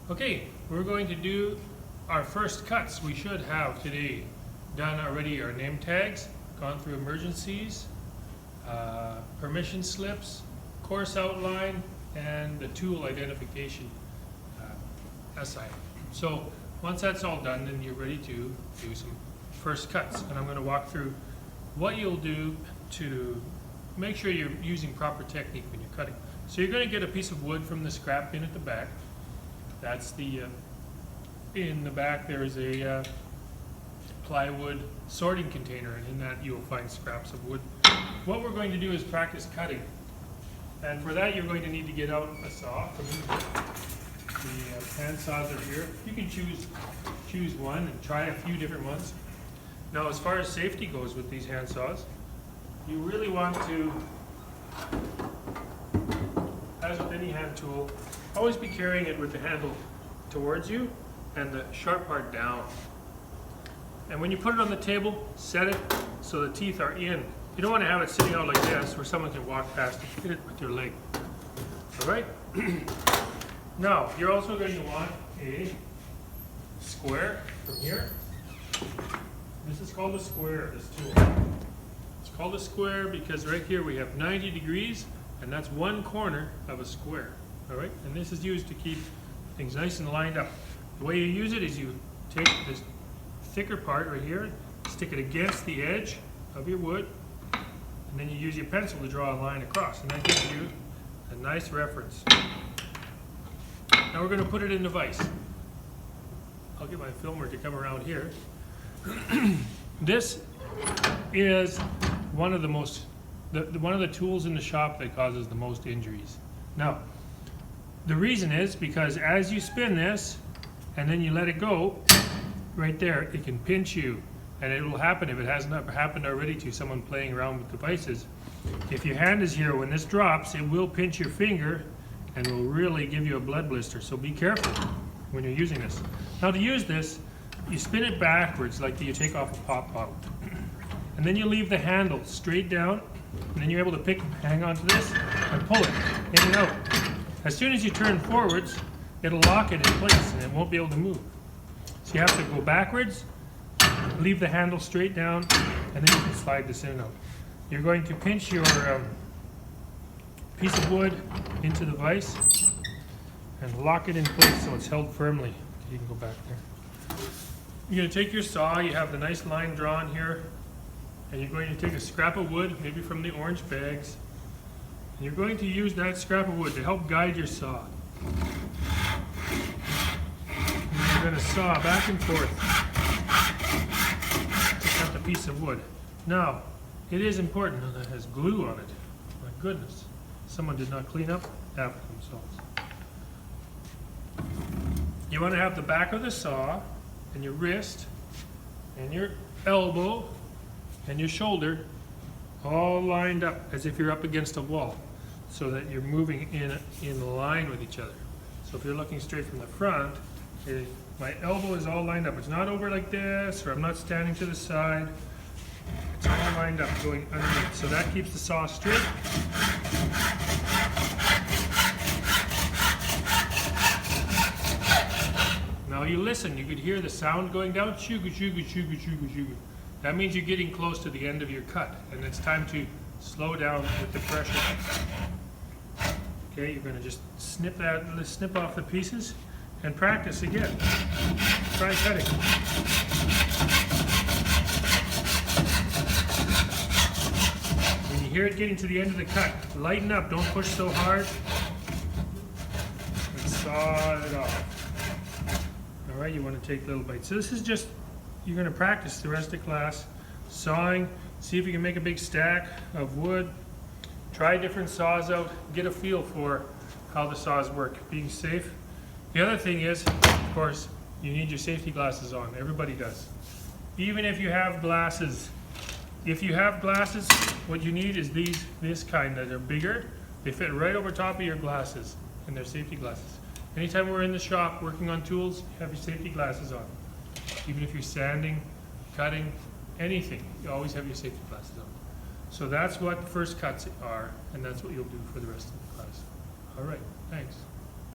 Okay, we're going to do our first cuts. We should have today done already our name tags, gone through emergencies, permission slips, course outline, and the tool identification assignment. So once that's all done, then you're ready to do some first cuts. And I'm going to walk through what you'll do to make sure you're using proper technique when you're cutting. So you're going to get a piece of wood from the scrap bin at the back. That's the, in the back there is a plywood sorting container, and in that you'll find scraps of wood. What we're going to do is practice cutting. And for that you're going to need to get out a saw. The hand saws are here. You can choose one and try a few different ones. Now as far as safety goes with these hand saws, you really want to, as with any hand tool, always be carrying it with the handle towards you and the sharp part down. And when you put it on the table, set it so the teeth are in. You don't want to have it sitting out like this where someone can walk past and hit it with their leg. Alright? Now, you're also going to want a square from here. This is called a square, this tool. It's called a square because right here we have 90 degrees, and that's one corner of a square. Alright? And this is used to keep things nice and lined up. The way you use it is you take this thicker part right here, stick it against the edge of your wood, and then you use your pencil to draw a line across, and that gives you a nice reference. Now we're going to put it in the vise. I'll get my filmer to come around here. This is one of the most, one of the tools in the shop that causes the most injuries. Now, the reason is because as you spin this and then you let it go, right there, it can pinch you. And it will happen if it hasn't happened already to someone playing around with devices. If your hand is here, when this drops, it will pinch your finger and will really give you a blood blister. So be careful when you're using this. Now to use this, you spin it backwards like you take off a pop bottle. And then you leave the handle straight down, and then you're able to hang on to this and pull it in and out. As soon as you turn forwards, it'll lock it in place and it won't be able to move. So you have to go backwards, leave the handle straight down, and then you can slide this in and out. You're going to pinch your piece of wood into the vise and lock it in place so it's held firmly. You can go back there. You're going to take your saw, you have the nice line drawn here, and you're going to take a scrap of wood, maybe from the orange bags, and you're going to use that scrap of wood to help guide your saw. And you're going to saw back and forth. Pick up the piece of wood. Now, it is important that it has glue on it. My goodness, someone did not clean up after themselves. You want to have the back of the saw and your wrist and your elbow and your shoulder all lined up as if you're up against a wall, so that you're moving in line with each other. So if you're looking straight from the front, my elbow is all lined up. It's not over like this, or I'm not standing to the side. It's all lined up going underneath. So that keeps the saw straight. Now you listen, you could hear the sound going down. Shooga, shooga, shooga, shooga, shooga. That means you're getting close to the end of your cut, and it's time to slow down with the pressure. Okay, you're going to just snip off the pieces and practice again. Try cutting. When you hear it getting to the end of the cut, lighten up, don't push so hard, and saw it off. Alright, you want to take little bites. So this is just, you're going to practice the rest of class, sawing, see if you can make a big stack of wood, try different saws out, get a feel for how the saws work, being safe. The other thing is, of course, you need your safety glasses on. Everybody does. Even if you have glasses. If you have glasses, what you need is this kind that are bigger. They fit right over top of your glasses, and they're safety glasses. Anytime we're in the shop working on tools, you have your safety glasses on. Even if you're sanding, cutting, anything, you always have your safety glasses on. So that's what the first cuts are, and that's what you'll do for the rest of the class. All right, thanks.